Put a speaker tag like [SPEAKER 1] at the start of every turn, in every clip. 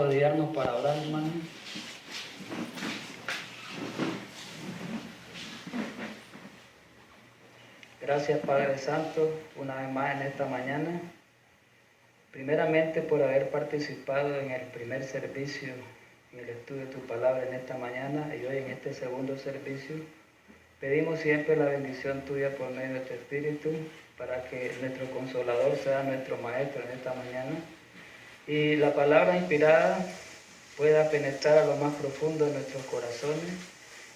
[SPEAKER 1] arrodillarnos para orar, hermano. Gracias, Padre Santo, una vez más en esta mañana. Primeramente por haber participado en el primer servicio, en el estudio de tu palabra en esta mañana y hoy en este segundo servicio. Pedimos siempre la bendición tuya por medio de tu Espíritu para que nuestro Consolador sea nuestro Maestro en esta mañana y la palabra inspirada pueda penetrar a lo más profundo de nuestros corazones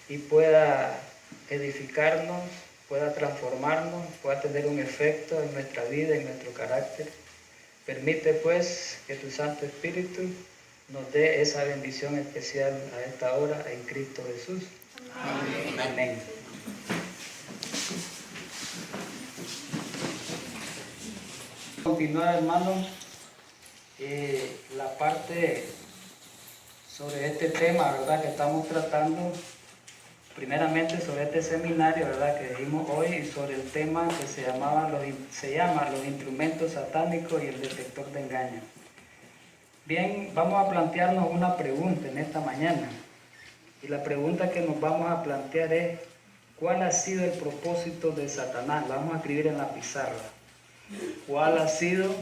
[SPEAKER 1] y pueda edificarnos, pueda transformarnos, pueda tener un efecto en nuestra vida, en nuestro carácter. Permite pues que tu Santo Espíritu nos dé esa bendición especial a esta hora en Cristo Jesús. Amén. Amén. Continuar, hermanos, la parte sobre este tema, ¿verdad?, que estamos tratando, primeramente sobre este seminario, ¿verdad?, que dimos hoy, y sobre el tema que se llama los instrumentos satánicos y el detector de engaños. Bien, vamos a plantearnos una pregunta en esta mañana, y la pregunta que nos vamos a plantear es: ¿cuál ha sido el propósito de Satanás? La vamos a escribir en la pizarra. ¿Cuál ha sido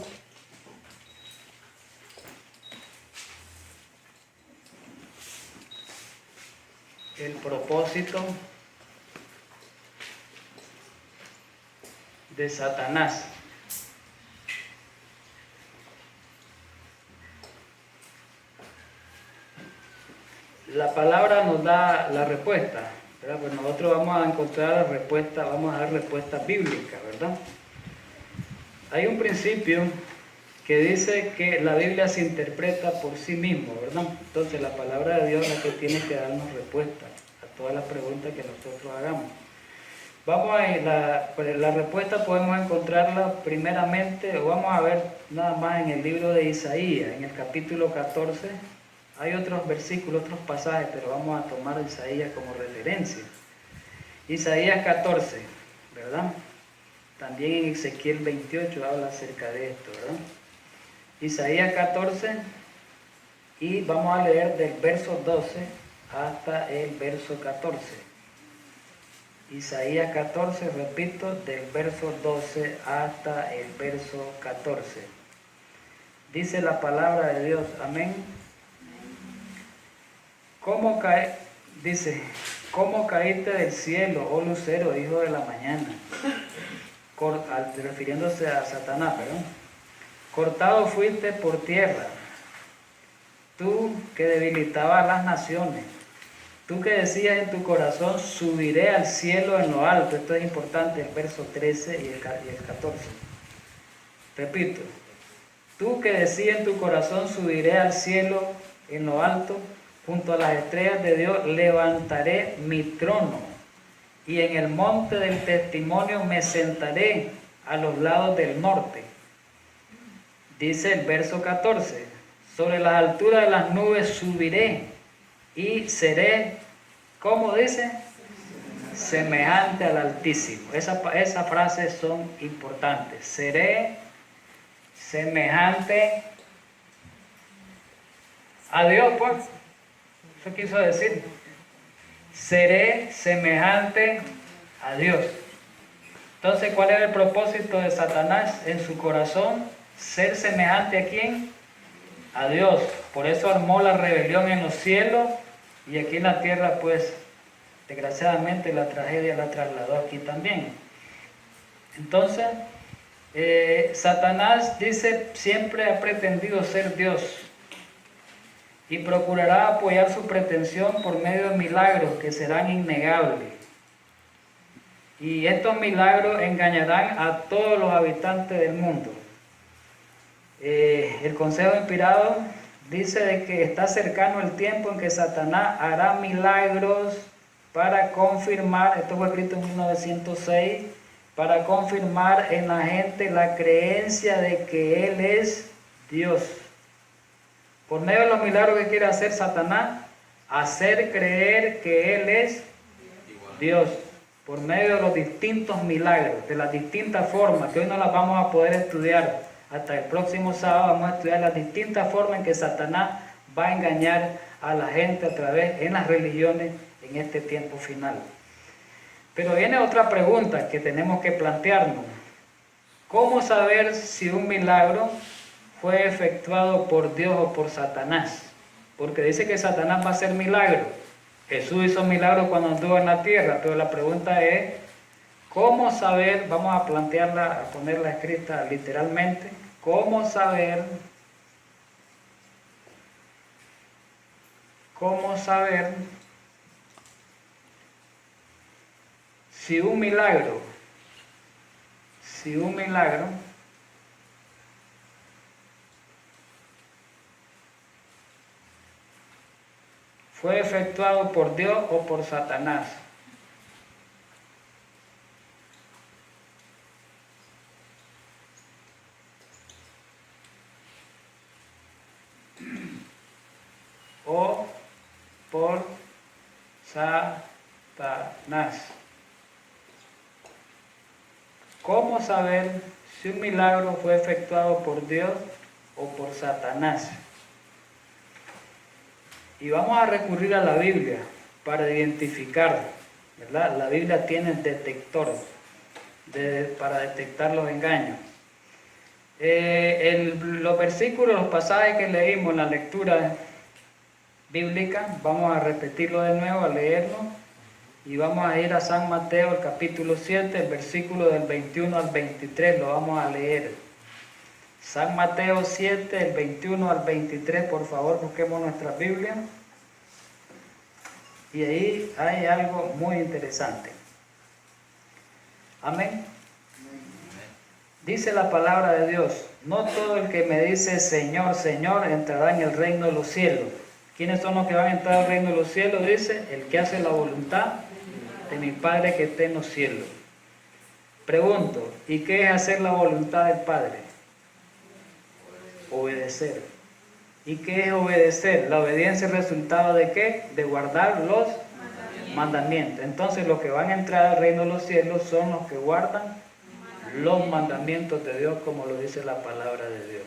[SPEAKER 1] el propósito de Satanás? La palabra nos da la respuesta, ¿verdad? Pues nosotros vamos a encontrar la respuesta, vamos a dar respuestas bíblicas, ¿verdad? Hay un principio que dice que la Biblia se interpreta por sí mismo, ¿verdad? Entonces la palabra de Dios es la que tiene que darnos respuesta a todas las preguntas que nosotros hagamos. Vamos a ir, la respuesta podemos encontrarla primeramente, o vamos a ver nada más en el libro de Isaías, en el capítulo 14. Hay otros versículos, otros pasajes, pero vamos a tomar Isaías como referencia. Isaías 14, ¿verdad? También en Ezequiel 28 habla acerca de esto, ¿verdad? Isaías 14, y vamos a leer del verso 12 hasta el verso 14. Isaías 14, repito, del verso 12 hasta el verso 14. Dice la palabra de Dios, amén. ¿Cómo caíste del cielo, oh lucero, hijo de la mañana? Refiriéndose a Satanás, perdón. Cortado fuiste por tierra, tú que debilitabas las naciones, tú que decías en tu corazón, subiré al cielo en lo alto. Esto es importante, el verso 13 y el 14. Repito, tú que decías en tu corazón, subiré al cielo en lo alto, junto a las estrellas de Dios levantaré mi trono, y en el monte del testimonio me sentaré a los lados del norte. Dice el verso 14, sobre las alturas de las nubes subiré y seré, ¿cómo dice? Semejante al Altísimo. Esas frases son importantes. Seré semejante a Dios, pues. Eso quiso decir. Seré semejante a Dios. Entonces, ¿cuál era el propósito de Satanás en su corazón? Ser semejante ¿a quién? A Dios. Por eso armó la rebelión en los cielos, y aquí en la tierra, pues, desgraciadamente la tragedia la trasladó aquí también. Entonces, Satanás dice, siempre ha pretendido ser Dios, y procurará apoyar su pretensión por medio de milagros que serán innegables. Y estos milagros engañarán a todos los habitantes del mundo. El consejo inspirado dice de que está cercano el tiempo en que Satanás hará milagros para confirmar, esto fue escrito en 1906, para confirmar en la gente la creencia de que Él es Dios. Por medio de los milagros que quiere hacer Satanás, hacer creer que Él es Dios. Por medio de los distintos milagros, de las distintas formas, que hoy no las vamos a poder estudiar. Hasta el próximo sábado vamos a estudiar las distintas formas en que Satanás va a engañar a la gente a través en las religiones en este tiempo final. Pero viene otra pregunta que tenemos que plantearnos. ¿Cómo saber si un milagro fue efectuado por Dios o por Satanás? Porque dice que Satanás va a hacer milagros. Jesús hizo milagros cuando anduvo en la tierra, pero la pregunta es, ¿cómo saber? Vamos a plantearla, a ponerla escrita literalmente. ¿Cómo saber si un milagro fue efectuado por Dios o por Satanás? O por Satanás. ¿Cómo saber si un milagro fue efectuado por Dios o por Satanás? Y vamos a recurrir a la Biblia para identificar, ¿verdad? La Biblia tiene detector para detectar los engaños. Los versículos, los pasajes que leímos en la lectura bíblica, vamos a repetirlo de nuevo, a leerlo, y vamos a ir a San Mateo, el capítulo 7, el versículo del 21 al 23, lo vamos a leer. San Mateo 7, el 21 al 23, por favor, busquemos nuestra Biblia. Y ahí hay algo muy interesante. Amén. Dice la palabra de Dios, no todo el que me dice Señor, Señor, entrará en el reino de los cielos. ¿Quiénes son los que van a entrar al reino de los cielos? Dice, el que hace la voluntad de mi Padre que está en los cielos. Pregunto, ¿y qué es hacer la voluntad del Padre? Obedecer. ¿Y qué es obedecer? La obediencia es el resultado de ¿qué? De guardar los mandamientos. Entonces los que van a entrar al reino de los cielos son los que guardan los mandamientos de Dios, como lo dice la palabra de Dios.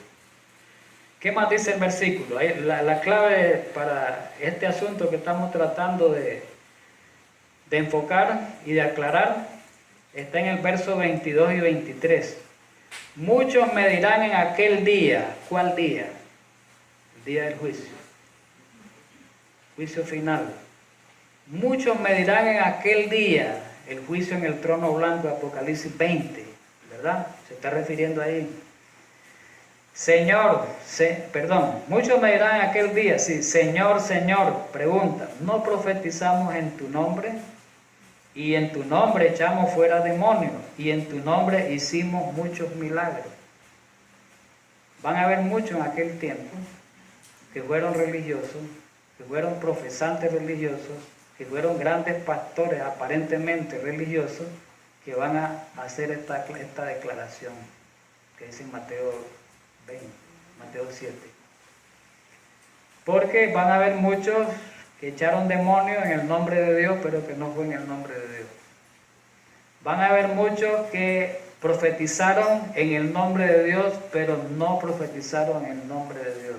[SPEAKER 1] ¿Qué más dice el versículo? La clave para este asunto que estamos tratando de enfocar y de aclarar está en el verso 22 y 23. Muchos me dirán en aquel día. ¿Cuál día? El día del juicio. Juicio final. Muchos me dirán en aquel día, el juicio en el trono blanco de Apocalipsis 20, ¿verdad? Se está refiriendo ahí. Muchos me dirán en aquel día, sí, Señor, Señor, pregunta, ¿no profetizamos en tu nombre? Y en tu nombre echamos fuera demonios, y en tu nombre hicimos muchos milagros. Van a haber muchos en aquel tiempo que fueron religiosos, que fueron profesantes religiosos, que fueron grandes pastores aparentemente religiosos, que van a hacer esta declaración que dice en Mateo 7. Porque van a haber muchos que echaron demonios en el nombre de Dios, pero que no fue en el nombre de Dios. Van a haber muchos que profetizaron en el nombre de Dios, pero no profetizaron en el nombre de Dios.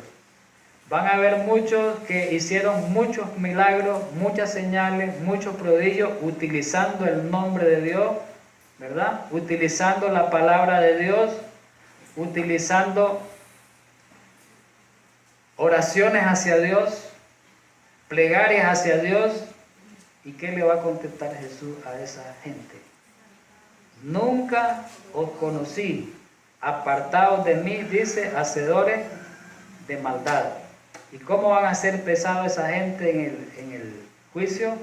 [SPEAKER 1] Van a haber muchos que hicieron muchos milagros, muchas señales, muchos prodigios, utilizando el nombre de Dios, ¿verdad? Utilizando la palabra de Dios, utilizando oraciones hacia Dios, plegarias hacia Dios. ¿Y qué le va a contestar Jesús a esa gente? Nunca os conocí, apartados de mí, dice, hacedores de maldad. ¿Y cómo van a ser pesados esa gente en el juicio?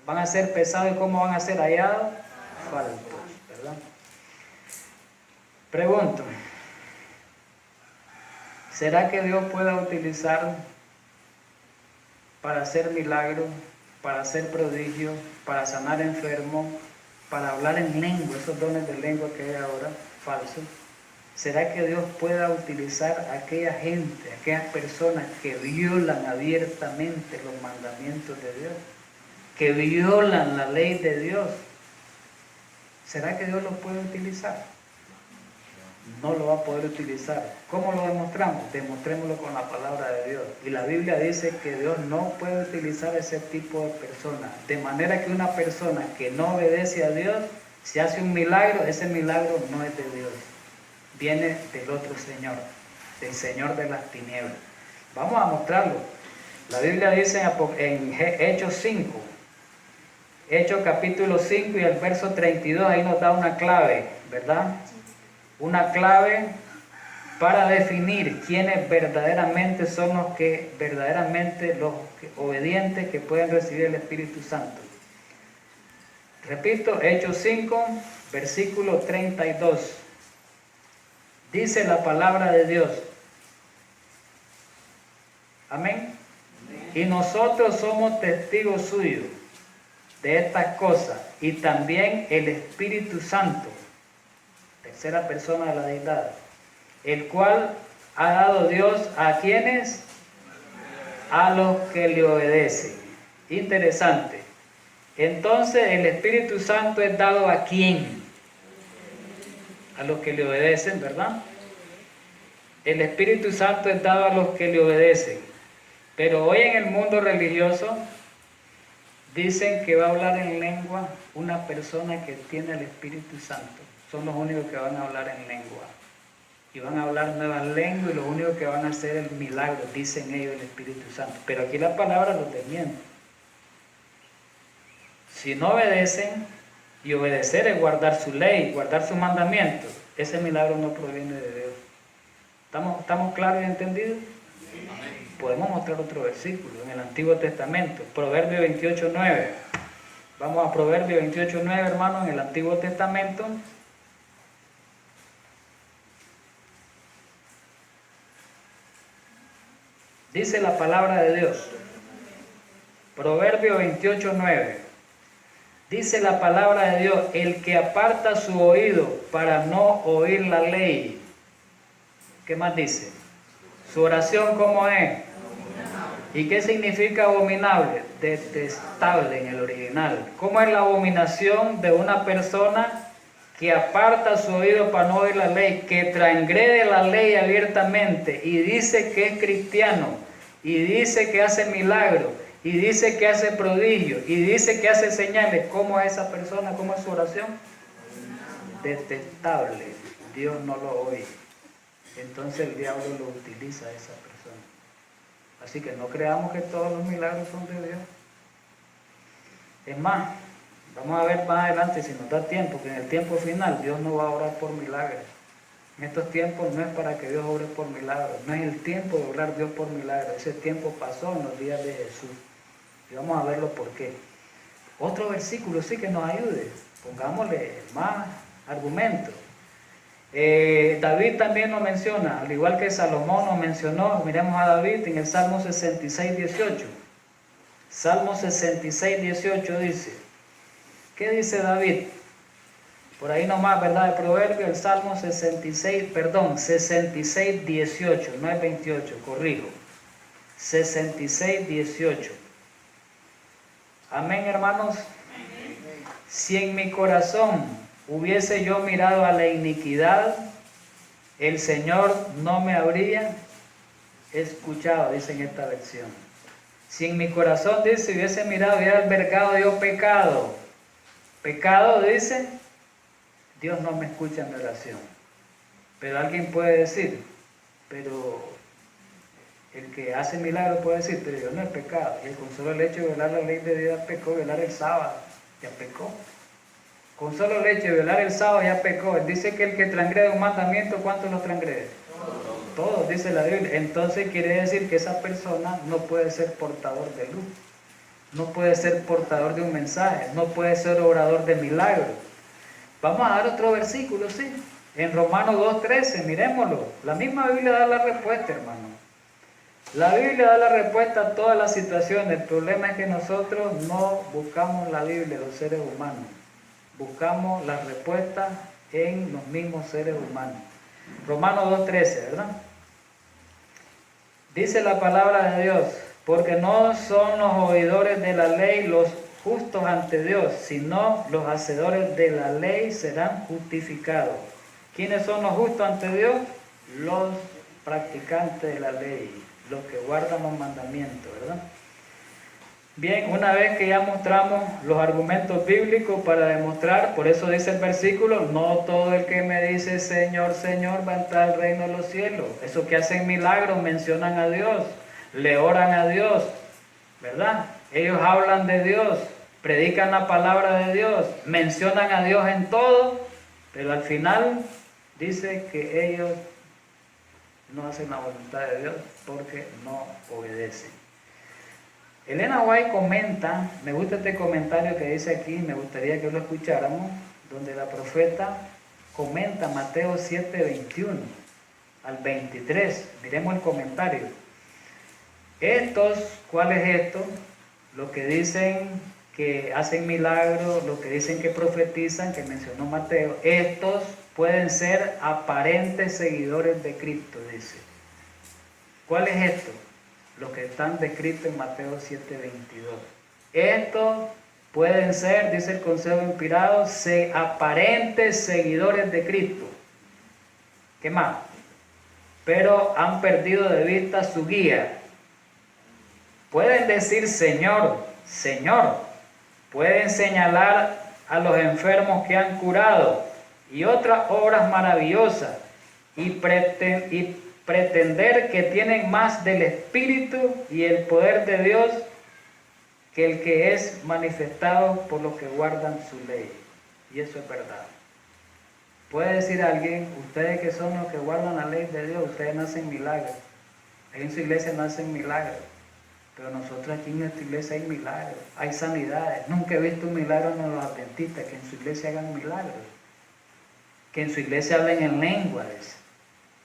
[SPEAKER 1] Van a ser pesados. ¿Y cómo van a ser hallados? Faltos, ¿verdad? Pregunto, ¿será que Dios pueda utilizar para hacer milagros, para hacer prodigios, para sanar enfermos, para hablar en lengua, esos dones de lengua que hay ahora, falsos? ¿Será que Dios pueda utilizar a aquella gente, a aquellas personas que violan abiertamente los mandamientos de Dios, que violan la ley de Dios? ¿Será que Dios los puede utilizar? no lo va a poder utilizar. ¿Cómo lo demostramos? Demostrémoslo con la palabra de Dios. Y la Biblia dice que Dios no puede utilizar ese tipo de personas. De manera que una persona que no obedece a Dios, si hace un milagro, ese milagro no es de Dios. Viene del otro Señor, del Señor de las tinieblas. Vamos a mostrarlo. La Biblia dice en Hechos 5, Hechos capítulo 5 y el verso 32, ahí nos da una clave, ¿verdad? Una clave para definir quiénes verdaderamente son los obedientes que pueden recibir el Espíritu Santo. Repito, Hechos 5, versículo 32. Dice la palabra de Dios. Amén. Y nosotros somos testigos suyos de estas cosas, y también el Espíritu Santo, tercera persona de la deidad, el cual ha dado Dios a quienes, a los que le obedecen. Interesante. Entonces el Espíritu Santo es dado a quién, a los que le obedecen, ¿verdad? El Espíritu Santo es dado a los que le obedecen. Pero hoy en el mundo religioso dicen que va a hablar en lengua una persona que tiene el Espíritu Santo. Son los únicos que van a hablar en lengua. Y van a hablar nuevas lenguas, y los únicos que van a hacer el milagro, dicen ellos, el Espíritu Santo. Pero aquí la palabra los desmiente. Si no obedecen, y obedecer es guardar su ley, guardar sus mandamientos, ese milagro no proviene de Dios. ¿Estamos claros y entendidos? Podemos mostrar otro versículo en el Antiguo Testamento, Proverbio 28:9. Vamos a Proverbio 28:9, hermanos, en el Antiguo Testamento. Dice la palabra de Dios. Proverbio 28:9. Dice la palabra de Dios: el que aparta su oído para no oír la ley. ¿Qué más dice? Su oración, ¿cómo es? ¿Y qué significa abominable? Detestable en el original. ¿Cómo es la abominación de una persona que aparta su oído para no oír la ley, que transgrede la ley abiertamente y dice que es cristiano, y dice que hace milagros, y dice que hace prodigios, y dice que hace señales? ¿Cómo es esa persona? ¿Cómo es su oración? Detestable. Dios no lo oye. Entonces el diablo lo utiliza a esa persona. Así que no creamos que todos los milagros son de Dios. Es más, vamos a ver más adelante, si nos da tiempo, que en el tiempo final Dios no va a orar por milagros. En estos tiempos no es para que Dios ore por milagros, no es el tiempo de orar Dios por milagros. Ese tiempo pasó en los días de Jesús. Y vamos a verlo por qué. Otro versículo sí que nos ayude. Pongámosle más argumentos. David también lo menciona, al igual que Salomón lo mencionó. Miremos a David en el Salmo 66:18. Salmo 66:18 dice, ¿qué dice David? Por ahí nomás, ¿verdad? El proverbio, el Salmo 66:18, no es 28, corrijo. 66:18. Amén, hermanos. Si en mi corazón hubiese yo mirado a la iniquidad, el Señor no me habría escuchado, dice en esta versión. Si en mi corazón, dice, hubiese mirado, hubiera albergado yo pecado. Pecado, dice, Dios no me escucha en mi oración. Pero alguien puede decir, pero el que hace milagros puede decir, pero yo no he pecado. Y con solo el hecho de violar la ley de Dios ya pecó, violar el sábado ya pecó. Con solo el hecho de violar el sábado ya pecó. Dice que el que transgrede un mandamiento, ¿cuántos lo transgrede? Todos, dice la Biblia. Entonces quiere decir que esa persona no puede ser portador de luz, no puede ser portador de un mensaje, no puede ser orador de milagros. Vamos a dar otro versículo, sí. En Romanos 2:13, miremoslo. La misma Biblia da la respuesta, hermano. La Biblia da la respuesta a todas las situaciones. El problema es que nosotros no buscamos la Biblia, los seres humanos. Buscamos la respuesta en los mismos seres humanos. Romanos 2:13, ¿verdad? Dice la palabra de Dios, porque no son los oidores de la ley los justos ante Dios, sino los hacedores de la ley serán justificados. ¿Quiénes son los justos ante Dios? Los practicantes de la ley, los que guardan los mandamientos, ¿verdad? Bien, una vez que ya mostramos los argumentos bíblicos para demostrar, por eso dice el versículo, no todo el que me dice Señor, Señor va a entrar al reino de los cielos. Esos que hacen milagros mencionan a Dios, le oran a Dios, ¿verdad? Ellos hablan de Dios, predican la palabra de Dios, mencionan a Dios en todo, pero al final dice que ellos no hacen la voluntad de Dios porque no obedecen. Elena White comenta, me gusta este comentario que dice aquí, me gustaría que lo escucháramos, donde la profeta comenta Mateo 7, 21 al 23. Miremos el comentario. Estos, ¿cuál es esto? Los que dicen que hacen milagros, los que dicen que profetizan, que mencionó Mateo, estos pueden ser aparentes seguidores de Cristo, dice. ¿Cuál es esto? Los que están descritos en Mateo 7:22. Estos pueden ser, dice el Consejo Inspirado, aparentes seguidores de Cristo. ¿Qué más? Pero han perdido de vista su guía. Pueden decir Señor, Señor. Pueden señalar a los enfermos que han curado y otras obras maravillosas y pretender que tienen más del Espíritu y el poder de Dios que el que es manifestado por los que guardan su ley. Y eso es verdad. Puede decir alguien, ustedes que son los que guardan la ley de Dios, ustedes no hacen milagros. En su iglesia no hacen milagros. Pero nosotros aquí en nuestra iglesia hay milagros, hay sanidades. Nunca he visto un milagro en los adventistas, que en su iglesia hagan milagros. Que en su iglesia hablen en lenguas.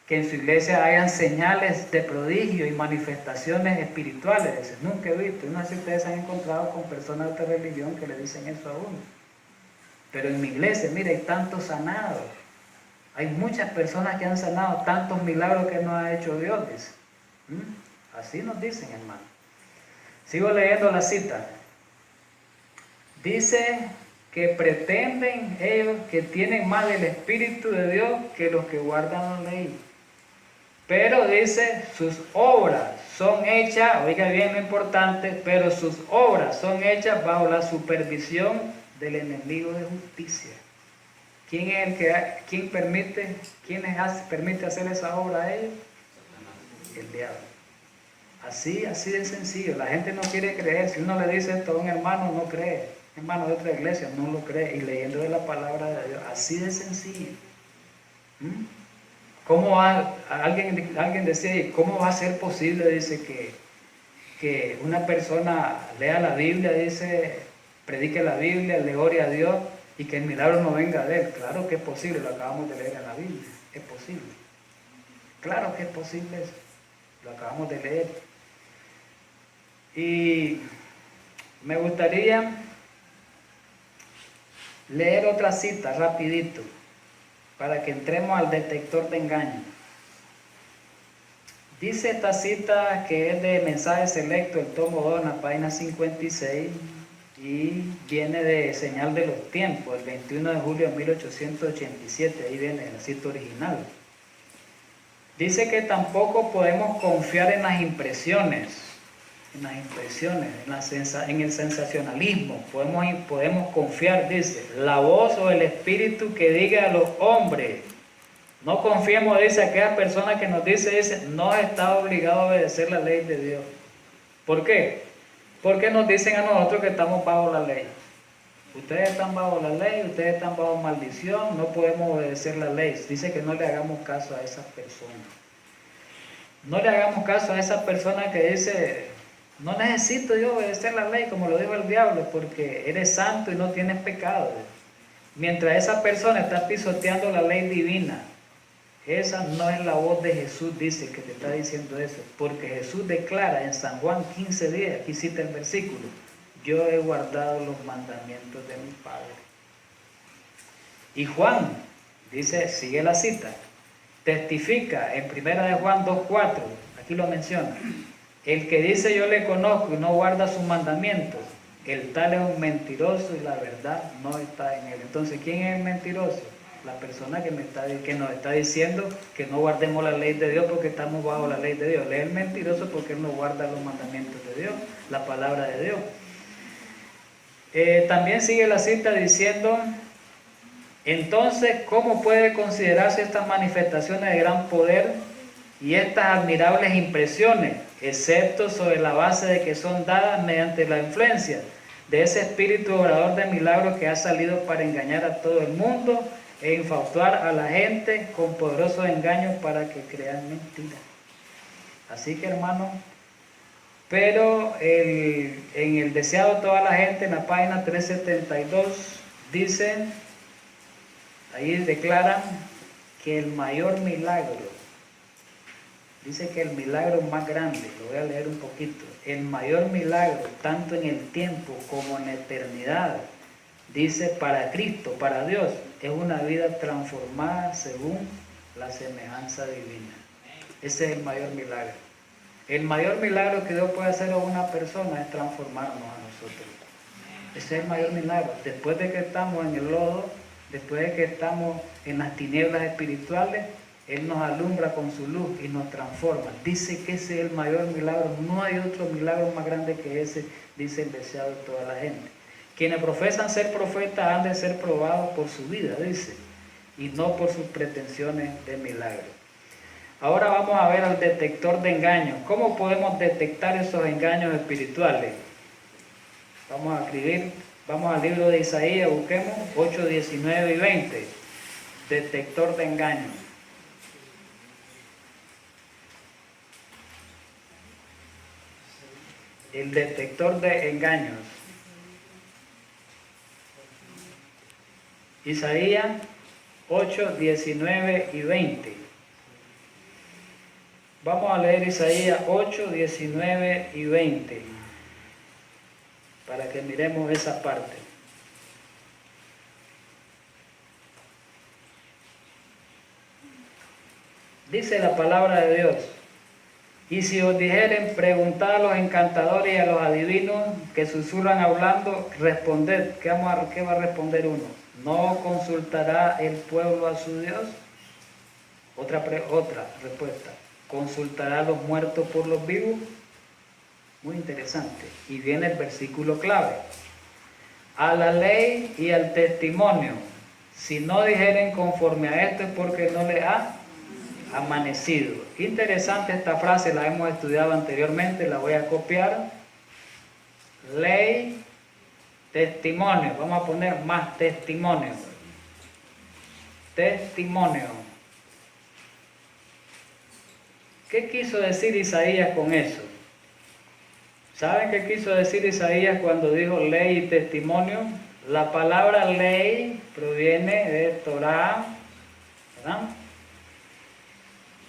[SPEAKER 1] Que en su iglesia hayan señales de prodigio y manifestaciones espirituales. Nunca he visto. No sé si ustedes se han encontrado con personas de otra religión que le dicen eso a uno. Pero en mi iglesia, mire, hay tantos sanados. Hay muchas personas que han sanado, tantos milagros que nos ha hecho Dios, dice. Así nos dicen, hermano. Sigo leyendo la cita. Dice que pretenden ellos que tienen más del Espíritu de Dios que los que guardan la ley. Pero dice, sus obras son hechas, oiga bien lo importante, pero sus obras son hechas bajo la supervisión del enemigo de justicia. ¿Quién es el que permite hacer esa obra a ellos? El diablo. Así de sencillo. La gente no quiere creer. Si uno le dice esto a un hermano, no cree. Hermano de otra iglesia, no lo cree. Y leyendo de la palabra de Dios, así de sencillo. ¿Cómo alguien decía, cómo va a ser posible? Dice que una persona lea la Biblia, dice, predique la Biblia, le ore a Dios y que el milagro no venga de él. Claro que es posible, lo acabamos de leer en la Biblia. Es posible. Claro que es posible eso. Lo acabamos de leer. Y me gustaría leer otra cita rapidito para que entremos al detector de engaño. Dice esta cita que es de Mensaje Selecto, el tomo 2, en la página 56, y viene de Señal de los Tiempos, el 21 de julio de 1887, ahí viene la cita original. Dice que tampoco podemos confiar en las impresiones, en el sensacionalismo. Podemos confiar, dice, la voz o el espíritu que diga a los hombres. No confiemos, dice, aquella persona que nos dice, no está obligado a obedecer la ley de Dios. ¿Por qué? Porque nos dicen a nosotros que estamos bajo la ley. Ustedes están bajo la ley, ustedes están bajo maldición, no podemos obedecer la ley. Dice que no le hagamos caso a esas personas. No le hagamos caso a esa persona que dice, no necesito yo obedecer la ley, como lo dijo el diablo, porque eres santo y no tienes pecado. Mientras esa persona está pisoteando la ley divina, esa no es la voz de Jesús, dice, que te está diciendo eso. Porque Jesús declara en San Juan 15:10, aquí cita el versículo, yo he guardado los mandamientos de mi Padre. Y Juan, dice, sigue la cita, testifica en 1 de Juan 2:4, aquí lo menciona, el que dice yo le conozco y no guarda sus mandamientos, el tal es un mentiroso y la verdad no está en él. Entonces, ¿quién es el mentiroso? la persona que nos está diciendo que no guardemos la ley de Dios porque estamos bajo la ley de Dios. Él es el mentiroso porque él no guarda los mandamientos de Dios, la palabra de Dios. También sigue la cita diciendo: entonces, ¿cómo puede considerarse estas manifestaciones de gran poder y estas admirables impresiones, excepto sobre la base de que son dadas mediante la influencia de ese espíritu obrador de milagros que ha salido para engañar a todo el mundo e infatuar a la gente con poderosos engaños para que crean mentiras? Así que, hermanos, pero en el deseado de toda la gente, en la página 372, dicen, ahí declaran que el mayor milagro, dice que el milagro más grande, lo voy a leer un poquito, el mayor milagro, tanto en el tiempo como en la eternidad, dice, para Cristo, para Dios, es una vida transformada según la semejanza divina. Ese es el mayor milagro. El mayor milagro que Dios puede hacer a una persona es transformarnos a nosotros. Ese es el mayor milagro. Después de que estamos en el lodo, después de que estamos en las tinieblas espirituales, Él nos alumbra con su luz y nos transforma. Dice que ese es el mayor milagro. No hay otro milagro más grande que ese, dice el deseado de toda la gente. Quienes profesan ser profetas han de ser probados por su vida, dice, y no por sus pretensiones de milagro. Ahora vamos a ver al detector de engaños. ¿Cómo podemos detectar esos engaños espirituales? Vamos a escribir, vamos al libro de Isaías, busquemos 8, 19 y 20. Detector de engaños. El detector de engaños. Isaías 8, 19 y 20. Vamos a leer Isaías 8, 19 y 20 para que miremos esa parte. Dice la palabra de Dios: y si os dijeren, preguntad a los encantadores y a los adivinos que susurran hablando, responded. ¿Qué va a responder uno? ¿No consultará el pueblo a su Dios? Otra respuesta: ¿consultará a los muertos por los vivos? Muy interesante. Y viene el versículo clave: a la ley y al testimonio, si no dijeren conforme a esto es porque no le ha amanecido. Interesante esta frase, la hemos estudiado anteriormente, la voy a copiar. Ley, testimonio, vamos a poner más testimonio. Testimonio. ¿Qué quiso decir Isaías con eso? ¿Saben qué quiso decir Isaías cuando dijo ley y testimonio? La palabra ley proviene de Torah, ¿verdad?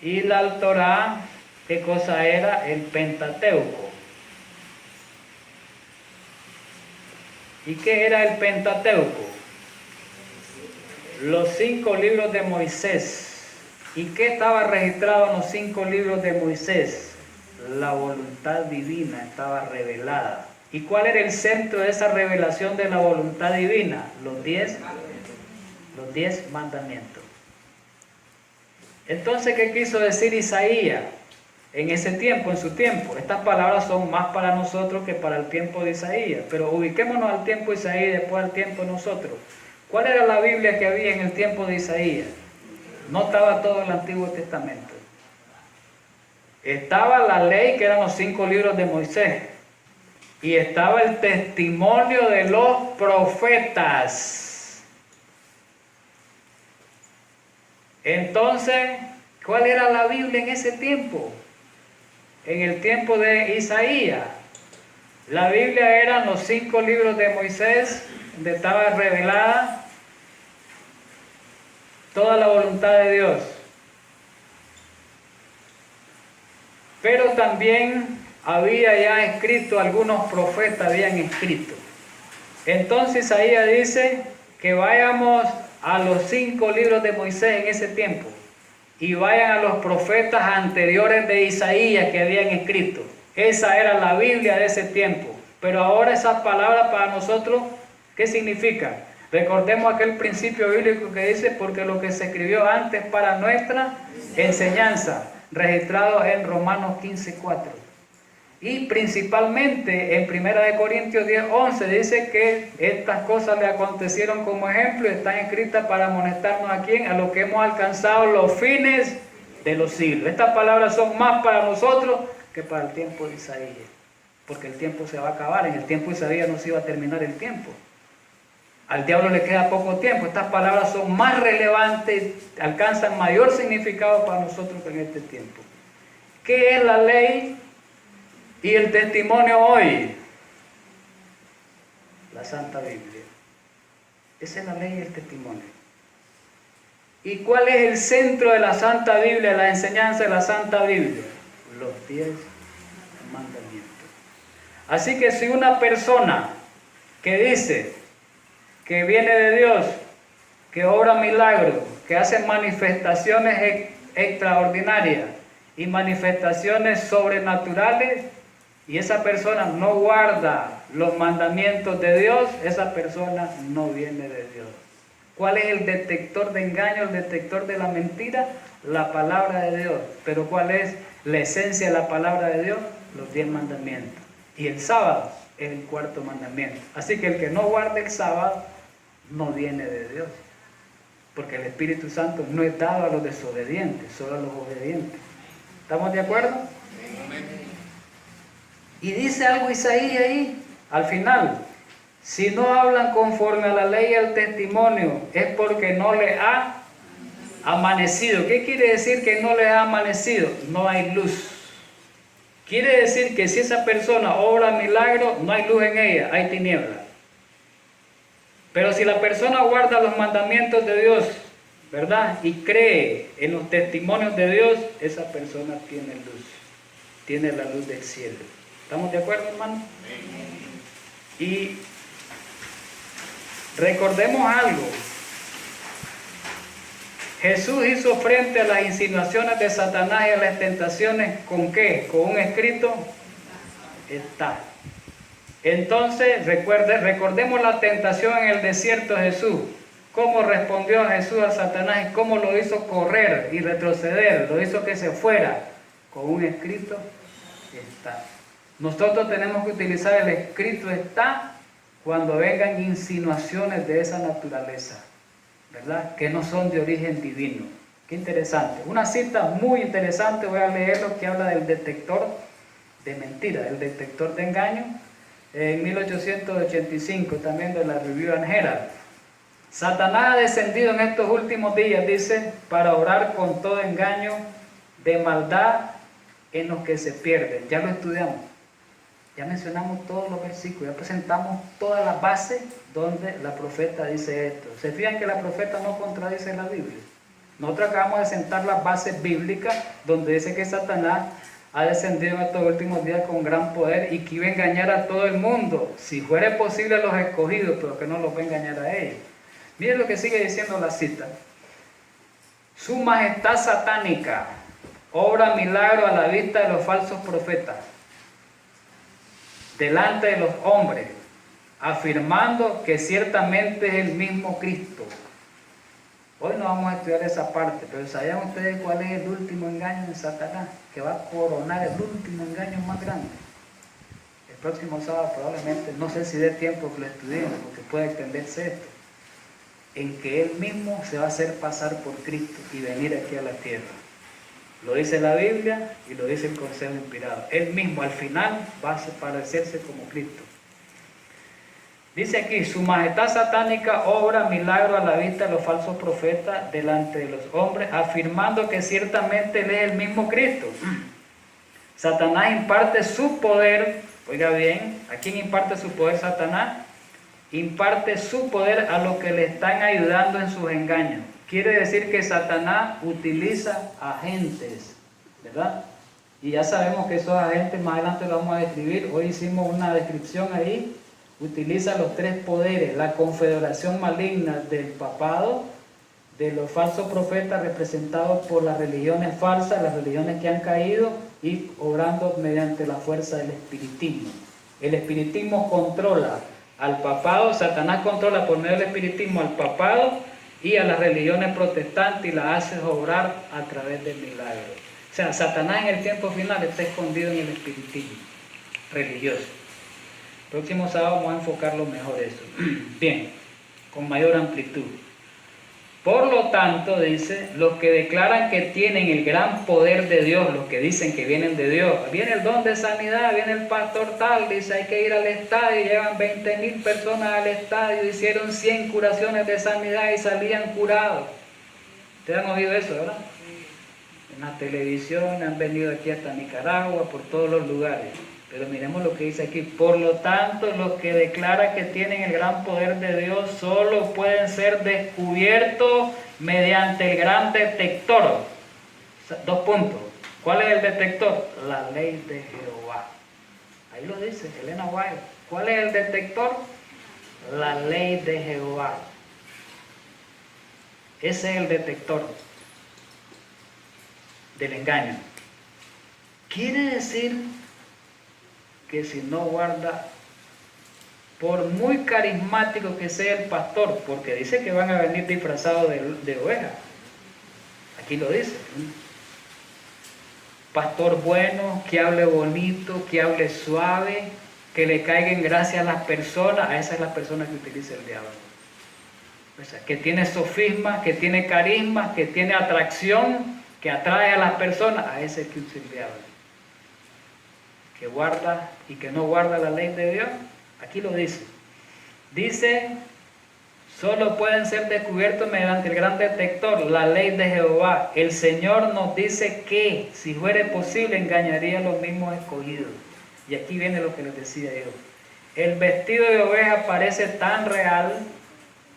[SPEAKER 1] Y la Torah, ¿qué cosa era? El Pentateuco. ¿Y qué era el Pentateuco? Los 5 libros de Moisés. ¿Y qué estaba registrado en los 5 libros de Moisés? La voluntad divina estaba revelada. ¿Y cuál era el centro de esa revelación de la voluntad divina? Los 10 mandamientos. Entonces, ¿qué quiso decir Isaías en ese tiempo, en su tiempo? Estas palabras son más para nosotros que para el tiempo de Isaías, pero ubiquémonos al tiempo de Isaías y después al tiempo de nosotros. ¿Cuál era la Biblia que había en el tiempo de Isaías? No estaba todo el Antiguo Testamento. Estaba la ley, que eran los 5 libros de Moisés, y estaba el testimonio de los profetas. Entonces, ¿cuál era la Biblia en ese tiempo? En el tiempo de Isaías, la Biblia eran los 5 libros de Moisés, donde estaba revelada toda la voluntad de Dios. Pero también había ya escrito, algunos profetas habían escrito. Entonces Isaías dice que vayamos a los 5 libros de Moisés en ese tiempo y vayan a los profetas anteriores de Isaías que habían escrito. Esa era la Biblia de ese tiempo. Pero ahora esas palabras para nosotros, ¿qué significan? Recordemos aquel principio bíblico que dice, porque lo que se escribió antes para nuestra enseñanza, registrado en Romanos 15:4. Y principalmente en 1 Corintios 10:11 dice que estas cosas le acontecieron como ejemplo y están escritas para amonestarnos a quién, a los que hemos alcanzado los fines de los siglos. Estas palabras son más para nosotros que para el tiempo de Isaías, porque el tiempo se va a acabar. En el tiempo de Isaías no se iba a terminar el tiempo. Al diablo le queda poco tiempo. Estas palabras son más relevantes, alcanzan mayor significado para nosotros que en este tiempo. ¿Qué es la ley y el testimonio hoy? La Santa Biblia. Esa es la ley y el testimonio. ¿Y cuál es el centro de la Santa Biblia, la enseñanza de la Santa Biblia? Los 10 mandamientos. Así que si una persona que dice que viene de Dios, que obra milagros, que hace manifestaciones extraordinarias y manifestaciones sobrenaturales, y esa persona no guarda los mandamientos de Dios, esa persona no viene de Dios. ¿Cuál es el detector de engaño, el detector de la mentira? La palabra de Dios. Pero ¿cuál es la esencia de la palabra de Dios? Los 10 mandamientos. Y el sábado es el 4.º mandamiento. Así que el que no guarda el sábado no viene de Dios. Porque el Espíritu Santo no es dado a los desobedientes, solo a los obedientes. ¿Estamos de acuerdo? Y dice algo Isaías ahí, al final. Si no hablan conforme a la ley y al testimonio, es porque no le ha amanecido. ¿Qué quiere decir que no le ha amanecido? No hay luz. Quiere decir que si esa persona obra milagro, no hay luz en ella, hay tinieblas. Pero si la persona guarda los mandamientos de Dios, ¿verdad? Y cree en los testimonios de Dios, esa persona tiene luz. Tiene la luz del cielo. ¿Estamos de acuerdo, hermano? Y recordemos algo. Jesús hizo frente a las insinuaciones de Satanás y a las tentaciones, ¿con qué? Con un escrito está. Entonces, recordemos la tentación en el desierto de Jesús. Cómo respondió Jesús a Satanás y cómo lo hizo correr y retroceder, lo hizo que se fuera. Con un escrito está. Nosotros tenemos que utilizar el escrito está cuando vengan insinuaciones de esa naturaleza, ¿verdad? Que no son de origen divino. Qué interesante. Una cita muy interesante, voy a leerlo, que habla del detector de mentiras, el detector de engaño, en 1885, también de la Review and Herald. Satanás ha descendido en estos últimos días, dice, para orar con todo engaño de maldad en los que se pierden. Ya lo estudiamos. Ya mencionamos todos los versículos, ya presentamos todas las bases donde la profeta dice esto. ¿Se fijan que la profeta no contradice la Biblia? Nosotros acabamos de sentar las bases bíblicas donde dice que Satanás ha descendido en estos últimos días con gran poder y que iba a engañar a todo el mundo, si fuera posible a los escogidos, pero que no los va a engañar a ellos. Miren lo que sigue diciendo la cita. Su majestad satánica obra milagro a la vista de los falsos profetas, delante de los hombres, afirmando que ciertamente es el mismo Cristo. Hoy no vamos a estudiar esa parte, pero ¿sabían ustedes cuál es el último engaño de Satanás? Que va a coronar el último engaño más grande. El próximo sábado probablemente, no sé si dé tiempo que lo estudiemos, porque puede extenderse esto. En que Él mismo se va a hacer pasar por Cristo y venir aquí a la tierra. Lo dice la Biblia y lo dice el Consejo Inspirado. Él mismo al final va a parecerse como Cristo. Dice aquí, su majestad satánica obra milagro a la vista de los falsos profetas delante de los hombres, afirmando que ciertamente Él es el mismo Cristo. Satanás imparte su poder, oiga bien, ¿a quién imparte su poder Satanás? Imparte su poder a los que le están ayudando en sus engaños. Quiere decir que Satanás utiliza agentes, ¿verdad? Y ya sabemos que esos agentes más adelante lo vamos a describir. Hoy hicimos una descripción ahí. Utiliza los 3 poderes, la confederación maligna del papado, de los falsos profetas representados por las religiones falsas, las religiones que han caído, y obrando mediante la fuerza del espiritismo. El espiritismo controla al papado. Satanás controla por medio del espiritismo al papado y a las religiones protestantes y las hace obrar a través del milagro. O sea, Satanás en el tiempo final está escondido en el espiritismo religioso. Próximo sábado vamos a enfocarlo mejor eso. Bien, con mayor amplitud. Por lo tanto, dice, los que declaran que tienen el gran poder de Dios, los que dicen que vienen de Dios, viene el don de sanidad, viene el pastor tal, dice hay que ir al estadio, llevan 20,000 personas al estadio, hicieron 100 curaciones de sanidad y salían curados. ¿Ustedes han oído eso, verdad? En la televisión, han venido aquí hasta Nicaragua, por todos los lugares. Pero miremos lo que dice aquí. Por lo tanto, los que declaran que tienen el gran poder de Dios solo pueden ser descubiertos mediante el gran detector. O sea, 2 puntos. ¿Cuál es el detector? La ley de Jehová. Ahí lo dice Elena White. ¿Cuál es el detector? La ley de Jehová. Ese es el detector del engaño. Quiere decir que si no guarda, por muy carismático que sea el pastor, porque dice que van a venir disfrazados de oveja, aquí lo dice, pastor bueno, que hable bonito, que hable suave, que le caigan gracias a las personas, a esa es la persona que utiliza el diablo. O sea, que tiene sofisma, que tiene carisma, que tiene atracción, que atrae a las personas, a ese que usa el diablo. Que guarda y que no guarda la ley de Dios, aquí lo dice. Dice, solo pueden ser descubiertos mediante el gran detector, la ley de Jehová. El Señor nos dice que, si fuere posible, engañaría a los mismos escogidos. Y aquí viene lo que les decía yo. El vestido de oveja parece tan real,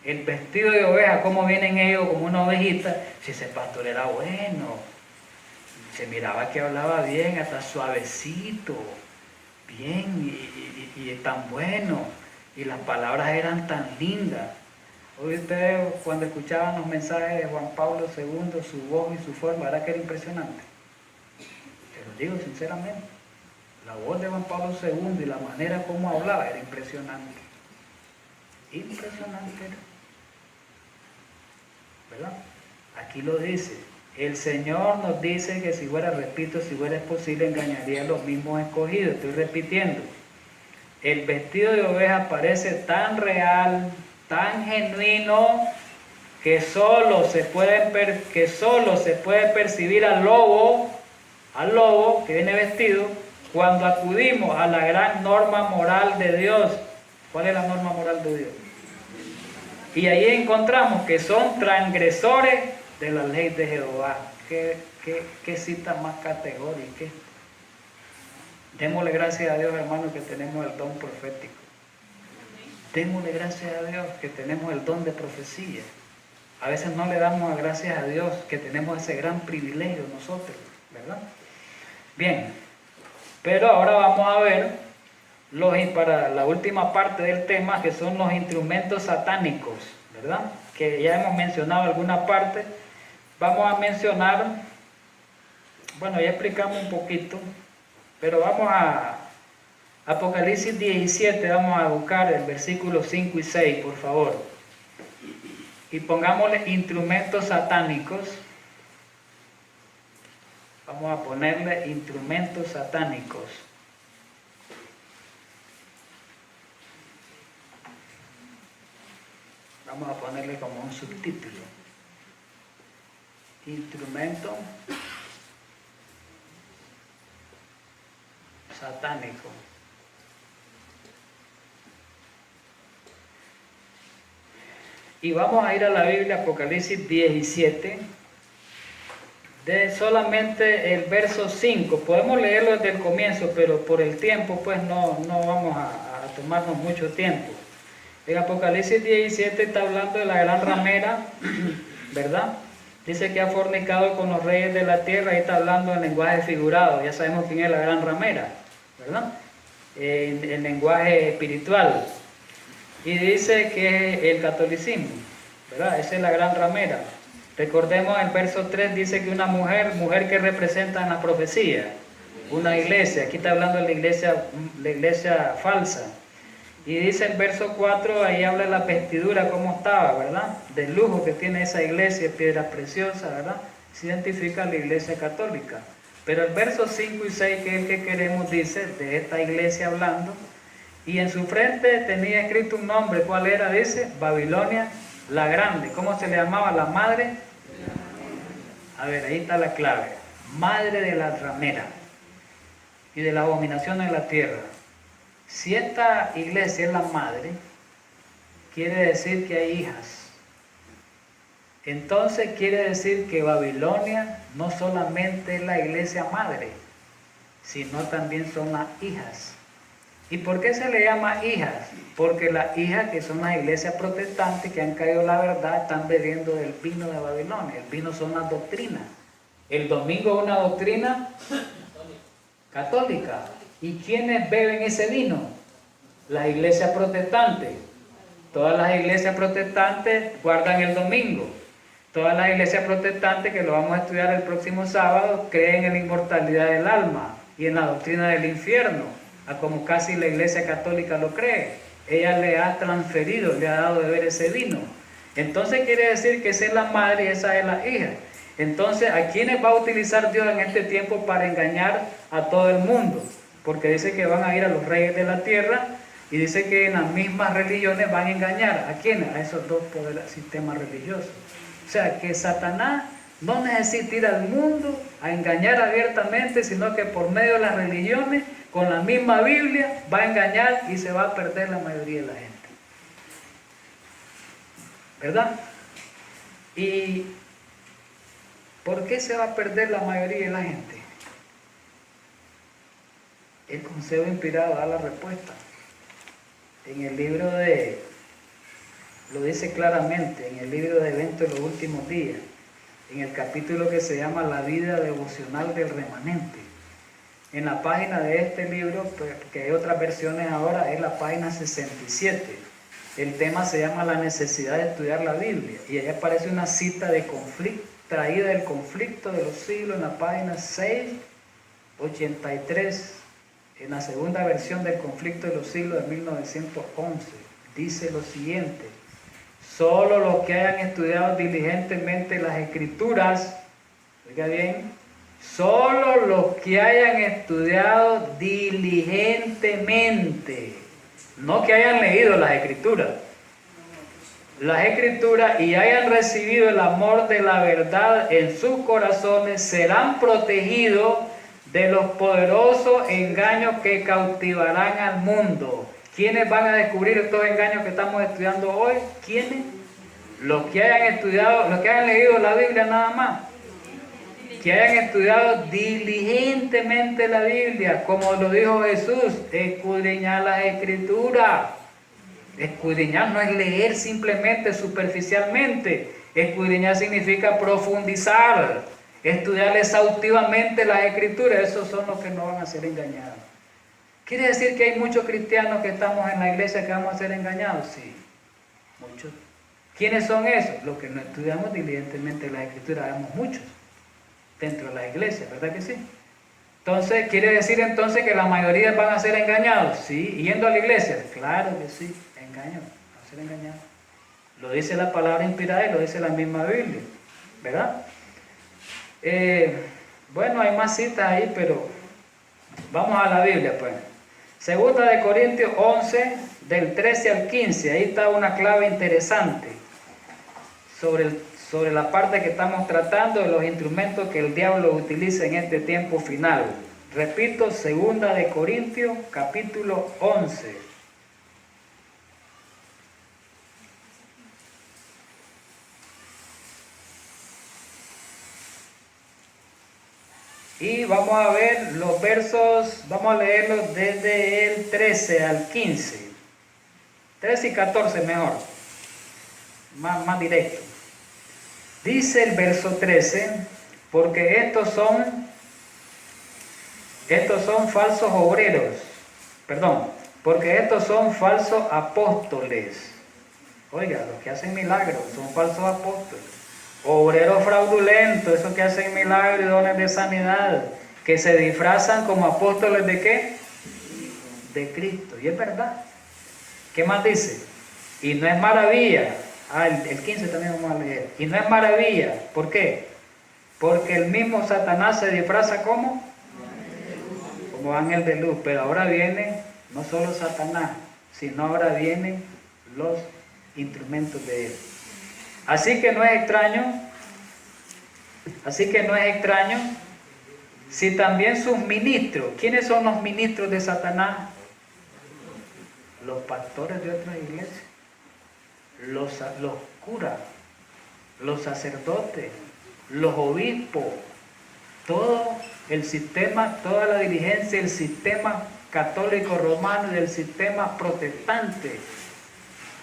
[SPEAKER 1] el vestido de oveja, como vienen ellos como una ovejita, si ese pastor era bueno. Se miraba que hablaba bien, hasta suavecito, bien y tan bueno, y las palabras eran tan lindas. Hoy ustedes cuando escuchaban los mensajes de Juan Pablo II, su voz y su forma, ¿verdad que era impresionante? Te lo digo sinceramente, la voz de Juan Pablo II y la manera como hablaba era impresionante. Impresionante, ¿verdad? Aquí lo dice. El Señor nos dice que si fuera, repito, si fuera posible, engañaría a los mismos escogidos. Estoy repitiendo. El vestido de oveja parece tan real, tan genuino, que solo se puede percibir al lobo que viene vestido, cuando acudimos a la gran norma moral de Dios. ¿Cuál es la norma moral de Dios? Y ahí encontramos que son transgresores de la ley de Jehová. ¿Qué cita más categórica? Démosle gracias a Dios, hermano, que tenemos el don profético. Démosle gracias a Dios que tenemos el don de profecía. A veces no le damos gracias a Dios que tenemos ese gran privilegio nosotros, ¿verdad? Bien, pero ahora vamos a ver para la última parte del tema, que son los instrumentos satánicos, ¿verdad? Que ya hemos mencionado alguna parte. Vamos a mencionar, bueno, ya explicamos un poquito, pero vamos a Apocalipsis 17, vamos a buscar el versículo 5 y 6, por favor. Y pongámosle instrumentos satánicos. Vamos a ponerle instrumentos satánicos. Vamos a ponerle como un subtítulo. Instrumento satánico. Y vamos a ir a la Biblia, Apocalipsis 17, de solamente el verso 5. Podemos leerlo desde el comienzo, pero por el tiempo pues no vamos a tomarnos mucho tiempo. En Apocalipsis 17 está hablando de la gran ramera, ¿verdad? Dice que ha fornicado con los reyes de la tierra, y está hablando en lenguaje figurado. Ya sabemos quién es la gran ramera, ¿verdad? En lenguaje espiritual. Y dice que es el catolicismo, ¿verdad? Esa es la gran ramera. Recordemos el verso 3, dice que una mujer que representa en la profecía, una iglesia. Aquí está hablando de la iglesia falsa. Y dice el verso 4, ahí habla de la vestidura, cómo estaba, ¿verdad? Del lujo que tiene esa iglesia, piedras preciosas, ¿verdad? Se identifica a la iglesia católica. Pero el verso 5 y 6, que es el que queremos, dice, de esta iglesia hablando, y en su frente tenía escrito un nombre, ¿cuál era? Dice, Babilonia la Grande. ¿Cómo se le llamaba? La madre. A ver, ahí está la clave. Madre de la ramera y de la abominación en la tierra. Si esta iglesia es la madre, quiere decir que hay hijas. Entonces quiere decir que Babilonia no solamente es la iglesia madre, sino también son las hijas. ¿Y por qué se le llama hijas? Porque las hijas, que son las iglesias protestantes que han caído en la verdad, están bebiendo del vino de Babilonia. El vino son las doctrinas. El domingo es una doctrina católica. ¿Y quiénes beben ese vino? Las iglesias protestantes. Todas las iglesias protestantes guardan el domingo. Todas las iglesias protestantes, que lo vamos a estudiar el próximo sábado, creen en la inmortalidad del alma y en la doctrina del infierno, a como casi la iglesia católica lo cree. Ella le ha transferido, le ha dado de beber ese vino. Entonces quiere decir que esa es la madre y esa es la hija. Entonces, ¿a quiénes va a utilizar Dios en este tiempo para engañar a todo el mundo? Porque dice que van a ir a los reyes de la tierra y dice que en las mismas religiones van a engañar. ¿A quiénes? A esos dos sistemas religiosos. O sea, que Satanás no necesita ir al mundo a engañar abiertamente, sino que por medio de las religiones, con la misma Biblia, va a engañar y se va a perder la mayoría de la gente. ¿Verdad? ¿Y por qué se va a perder la mayoría de la gente? El Consejo Inspirado da la respuesta. En el libro lo dice claramente, en el libro de Eventos de los Últimos Días, en el capítulo que se llama La vida devocional del remanente. En la página de este libro, que hay otras versiones ahora, es la página 67. El tema se llama La necesidad de estudiar la Biblia. Y ahí aparece una cita de conflicto, traída del conflicto de los siglos, en la página 683, en la segunda versión del conflicto de los siglos de 1911. Dice lo siguiente: solo los que hayan estudiado diligentemente las Escrituras, oiga bien, solo los que hayan estudiado diligentemente, no que hayan leído las Escrituras, y hayan recibido el amor de la verdad en sus corazones, serán protegidos de los poderosos engaños que cautivarán al mundo. ¿Quiénes van a descubrir estos engaños que estamos estudiando hoy? ¿Quiénes? Los que hayan estudiado, los que hayan leído la Biblia nada más. Que hayan estudiado diligentemente la Biblia, como lo dijo Jesús, escudriñar las Escrituras. Escudriñar no es leer simplemente superficialmente. Escudriñar significa profundizar, estudiar exhaustivamente las Escrituras. Esos son los que no van a ser engañados. ¿Quiere decir que hay muchos cristianos que estamos en la iglesia que vamos a ser engañados? Sí, muchos. ¿Quiénes son esos? Los que no estudiamos diligentemente las Escrituras. Vemos muchos dentro de la iglesia, ¿verdad que sí? Entonces, ¿quiere decir entonces que la mayoría van a ser engañados? Sí, yendo a la iglesia. Claro que sí, engañados, van a ser engañados. Lo dice la palabra inspirada y lo dice la misma Biblia, ¿verdad? Bueno, hay más citas ahí, pero vamos a la Biblia, pues. Segunda de Corintios 11, del 13 al 15, ahí está una clave interesante sobre la parte que estamos tratando de los instrumentos que el diablo utiliza en este tiempo final. Repito, segunda de Corintios, capítulo 11. Y vamos a ver los versos, vamos a leerlos desde el 13 al 15. 13 y 14 mejor, más directo. Dice el verso 13, porque estos son falsos obreros, porque estos son falsos apóstoles. Oiga, los que hacen milagros son falsos apóstoles. Obreros fraudulentos, esos que hacen milagros y dones de sanidad, que se disfrazan como apóstoles ¿de qué? De Cristo. Y es verdad. ¿Qué más dice? Y no es maravilla. El 15 también vamos a leer. Y no es maravilla. ¿Por qué? Porque el mismo Satanás se disfraza como ángel de luz. Pero ahora viene no solo Satanás, sino ahora vienen los instrumentos de él. Así que no es extraño si también sus ministros, ¿quiénes son los ministros de Satanás? Los pastores de otras iglesias, los curas, los sacerdotes, los obispos, todo el sistema, toda la dirigencia, el sistema católico romano y del sistema protestante.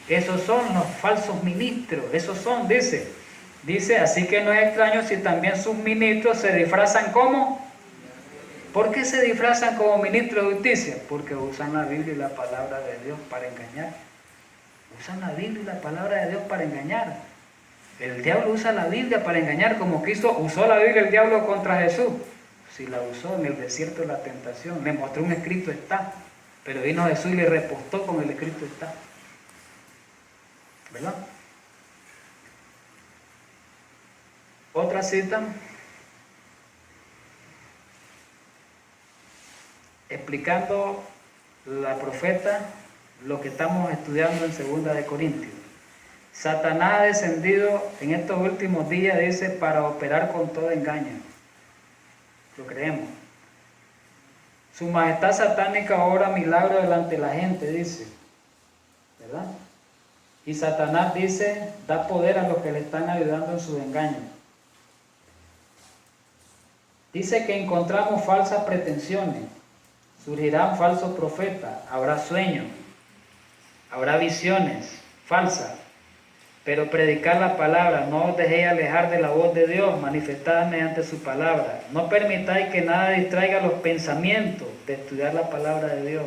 [SPEAKER 1] Esos son los falsos ministros, esos son, dice, así que no es extraño si también sus ministros se disfrazan como. ¿Por qué se disfrazan como ministros de justicia? Porque usan la Biblia y la palabra de Dios para engañar. Usan la Biblia y la palabra de Dios para engañar. El diablo usa la Biblia para engañar, como usó la Biblia el diablo contra Jesús. Si la usó en el desierto de la tentación, le mostró un escrito está, pero vino Jesús y le repostó con el escrito está. ¿Verdad? Otra cita, explicando la profeta lo que estamos estudiando en 2 de Corintios. Satanás ha descendido en estos últimos días, dice, para operar con todo engaño. Lo creemos. Su majestad satánica obra milagros delante de la gente, dice. ¿Verdad? Y Satanás, dice, da poder a los que le están ayudando en sus engaños. Dice que encontramos falsas pretensiones. Surgirán falsos profetas, habrá sueños, habrá visiones falsas, pero predicar la palabra, no os dejéis alejar de la voz de Dios, manifestada mediante su palabra. No permitáis que nada distraiga los pensamientos de estudiar la palabra de Dios.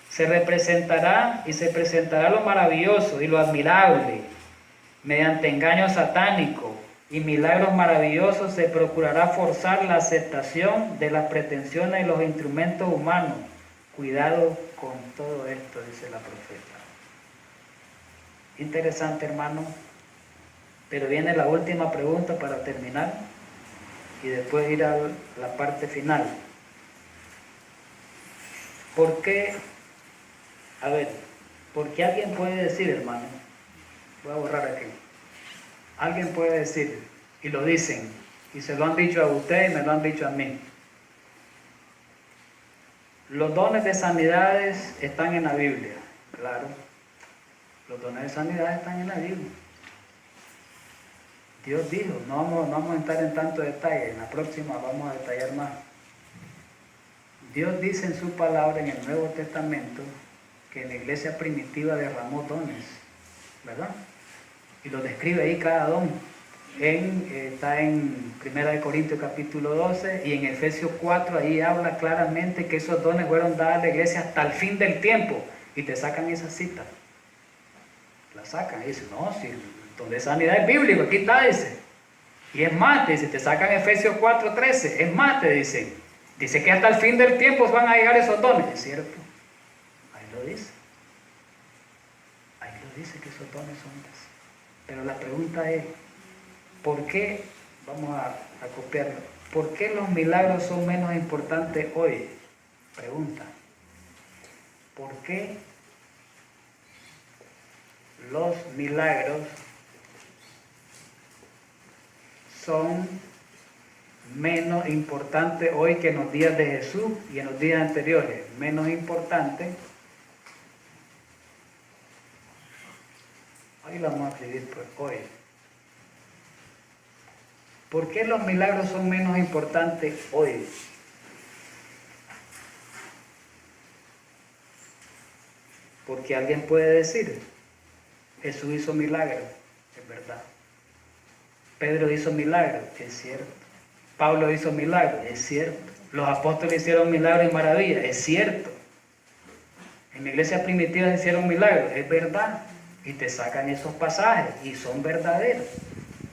[SPEAKER 1] Se representará y se presentará lo maravilloso y lo admirable, mediante engaños satánicos y milagros maravillosos se procurará forzar la aceptación de las pretensiones y los instrumentos humanos. Cuidado con todo esto, dice la profeta. Interesante, hermano. Pero viene la última pregunta para terminar y después ir a la parte final. ¿Por qué? A ver, porque alguien puede decir, hermano, voy a borrar aquí. Alguien puede decir, y lo dicen, y se lo han dicho a usted y me lo han dicho a mí. Los dones de sanidades están en la Biblia, claro. Los dones de sanidad están en la Biblia. Dios dijo, no vamos a entrar en tanto detalle, en la próxima vamos a detallar más. Dios dice en su palabra en el Nuevo Testamento que en la iglesia primitiva derramó dones, ¿verdad? Y lo describe ahí cada don. Está en 1 Corintios capítulo 12 y en Efesios 4, ahí habla claramente que esos dones fueron dados a la iglesia hasta el fin del tiempo. Y te sacan esa cita. La sacan y dicen, no, si el don de sanidad es bíblico, aquí está, dice. Y es más, te dice, te sacan Efesios 4:13, es más, te dicen. Dice que hasta el fin del tiempo van a llegar esos dones, es cierto. Ahí lo dice. Ahí lo dice que esos dones son esos. Pero la pregunta es, ¿por qué? Vamos a copiarlo. ¿Por qué los milagros son menos importantes hoy? Pregunta. ¿Por qué los milagros son menos importantes hoy que en los días de Jesús y en los días anteriores? Menos importantes. Ahí lo vamos a escribir pues, hoy. ¿Por qué los milagros son menos importantes hoy? Porque alguien puede decir, Jesús hizo milagros, es verdad. Pedro hizo milagros, es cierto. Pablo hizo milagros, es cierto. Los apóstoles hicieron milagros y maravillas, es cierto. En la iglesia primitiva se hicieron milagros, es verdad. Y te sacan esos pasajes y son verdaderos.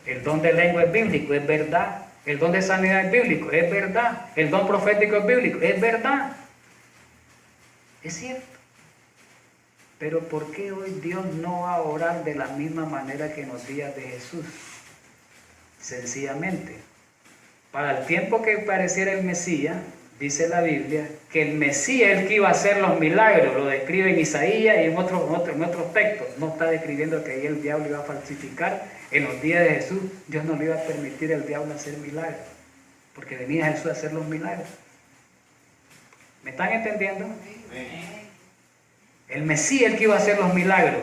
[SPEAKER 1] El don de lengua es bíblico, es verdad. El don de sanidad es bíblico, es verdad. El don profético es bíblico, es verdad. Es cierto. Pero ¿por qué hoy Dios no va a orar de la misma manera que en los días de Jesús? Sencillamente, para el tiempo que pareciera el Mesías, dice la Biblia, que el Mesías es el que iba a hacer los milagros, lo describe en Isaías y en otros textos. No está describiendo que ahí el diablo iba a falsificar. En los días de Jesús, Dios no le iba a permitir al diablo hacer milagros, porque venía Jesús a hacer los milagros. ¿Me están entendiendo? El Mesías es el que iba a hacer los milagros,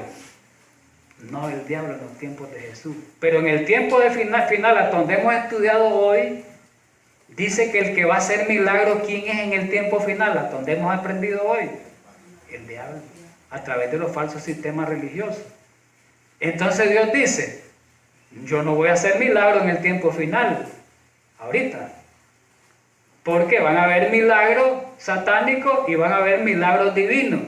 [SPEAKER 1] no el diablo en los tiempos de Jesús. Pero en el tiempo de final, a donde hemos estudiado hoy, dice que el que va a hacer milagros, ¿quién es en el tiempo final? A donde hemos aprendido hoy, el diablo, a través de los falsos sistemas religiosos. Entonces Dios dice, yo no voy a hacer milagros en el tiempo final, ahorita. Porque van a haber milagros satánicos y van a haber milagros divinos.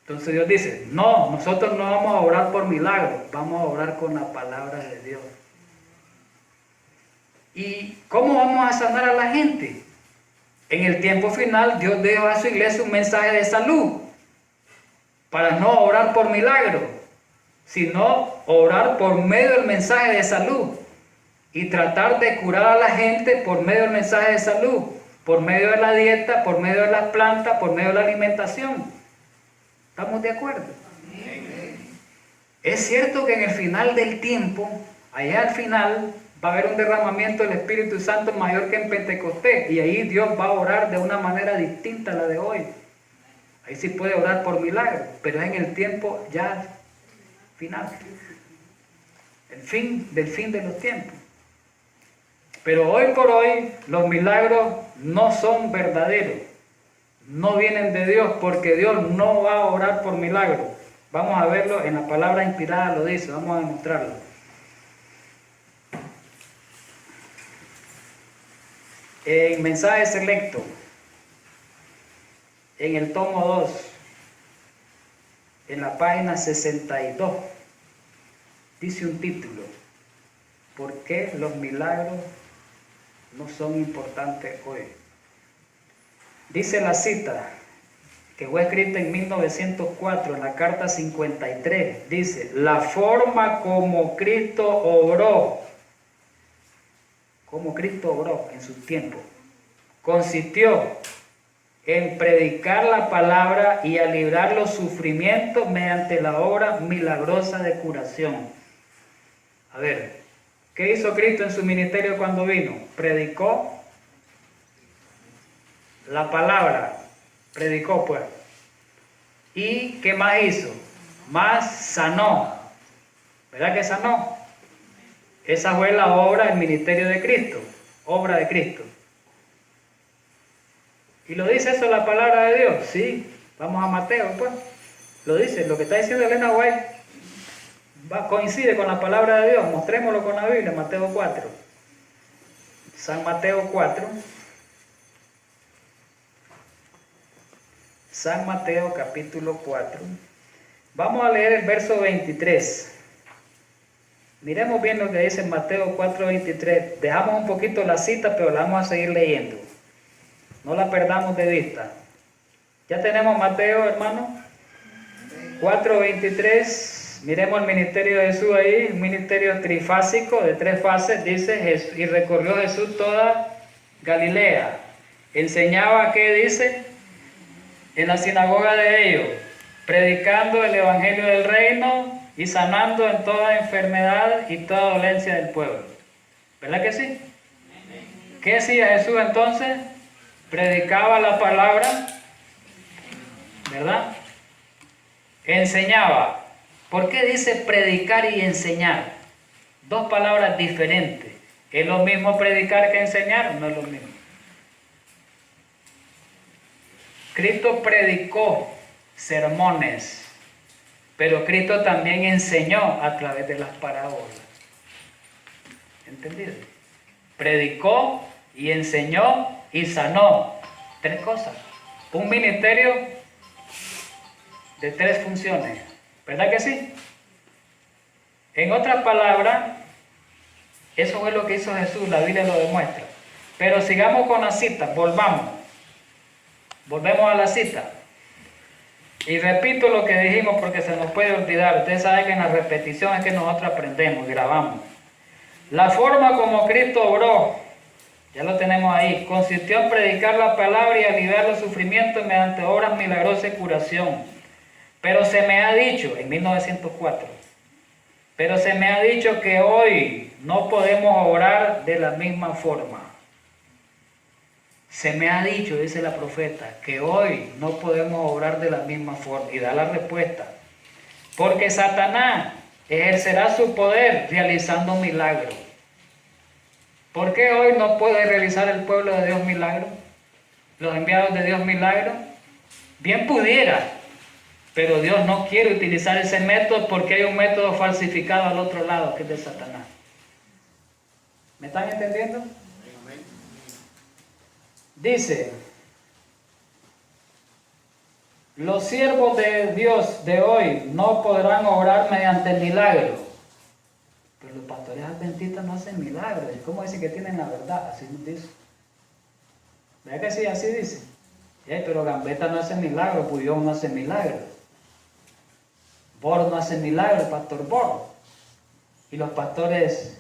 [SPEAKER 1] Entonces Dios dice, no, nosotros no vamos a orar por milagros, vamos a orar con la palabra de Dios. ¿Y cómo vamos a sanar a la gente? En el tiempo final Dios dejó a su iglesia un mensaje de salud, para no orar por milagros, sino orar por medio del mensaje de salud y tratar de curar a la gente por medio del mensaje de salud, por medio de la dieta, por medio de las plantas, por medio de la alimentación. ¿Estamos de acuerdo? Es cierto que en el final del tiempo, allá al final, va a haber un derramamiento del Espíritu Santo mayor que en Pentecostés, y ahí Dios va a orar de una manera distinta a la de hoy. Ahí sí puede orar por milagros, pero es en el tiempo ya final, el fin de los tiempos. Pero hoy por hoy los milagros no son verdaderos, no vienen de Dios, porque Dios no va a orar por milagros. Vamos a verlo en la palabra inspirada, lo dice, vamos a demostrarlo. En mensaje selecto, en el tomo 2, en la página 62, dice un título: ¿por qué los milagros no son importantes hoy? Dice la cita, que fue escrita en 1904, en la carta 53, dice, la forma como Cristo obró en su tiempo, consistió en predicar la palabra y a librar los sufrimientos mediante la obra milagrosa de curación. A ver, ¿qué hizo Cristo en su ministerio cuando vino? Predicó la palabra, predicó pues. ¿Y qué más hizo? Más sanó. ¿Verdad que sanó? Esa fue la obra del ministerio de Cristo, obra de Cristo. ¿Y lo dice eso la palabra de Dios? Sí. Vamos a Mateo, pues. Lo dice, lo que está diciendo Elena White coincide con la palabra de Dios. Mostrémoslo con la Biblia, Mateo 4. San Mateo 4. San Mateo capítulo 4. Vamos a leer el verso 23. Miremos bien lo que dice Mateo 4:23. Dejamos un poquito la cita, pero la vamos a seguir leyendo. No la perdamos de vista. Ya tenemos Mateo, hermano. 4:23. Miremos el ministerio de Jesús ahí, un ministerio trifásico de 3 fases. Dice, y recorrió Jesús toda Galilea. Enseñaba, ¿qué dice? En la sinagoga de ellos, predicando el evangelio del reino y sanando en toda enfermedad y toda dolencia del pueblo. ¿Verdad que sí? ¿Qué hacía Jesús entonces? Predicaba la palabra, ¿verdad? Enseñaba. ¿Por qué dice predicar y enseñar? Dos palabras diferentes. ¿Es lo mismo predicar que enseñar? No es lo mismo. Cristo predicó sermones, pero Cristo también enseñó a través de las parábolas. ¿Entendido? Predicó y enseñó y sanó. 3 cosas. Un ministerio de 3 funciones. ¿Verdad que sí? En otras palabras, eso es lo que hizo Jesús, la Biblia lo demuestra. Pero sigamos con la cita, volvemos a la cita. Y repito lo que dijimos porque se nos puede olvidar. Ustedes saben que en la repetición es que nosotros aprendemos y grabamos. La forma como Cristo obró, ya lo tenemos ahí, consistió en predicar la palabra y aliviar los sufrimientos mediante obras milagrosas y curación. Pero se me ha dicho, en 1904, pero se me ha dicho que hoy no podemos obrar de la misma forma. Se me ha dicho, dice la profeta, que hoy no podemos obrar de la misma forma. Y da la respuesta. Porque Satanás ejercerá su poder realizando milagros. ¿Por qué hoy no puede realizar el pueblo de Dios milagros? Los enviados de Dios milagros. Bien pudiera, pero Dios no quiere utilizar ese método porque hay un método falsificado al otro lado, que es de Satanás. ¿Me están entendiendo? Dice, los siervos de Dios de hoy no podrán obrar mediante milagros. Pero los pastores adventistas no hacen milagros. ¿Cómo dicen que tienen la verdad? Así nos dice. ¿Verdad que sí? Así dice. Pero Gambetta no hace milagros, Puyón no hace milagros. Bor no hace milagros, pastor Bor. Y los pastores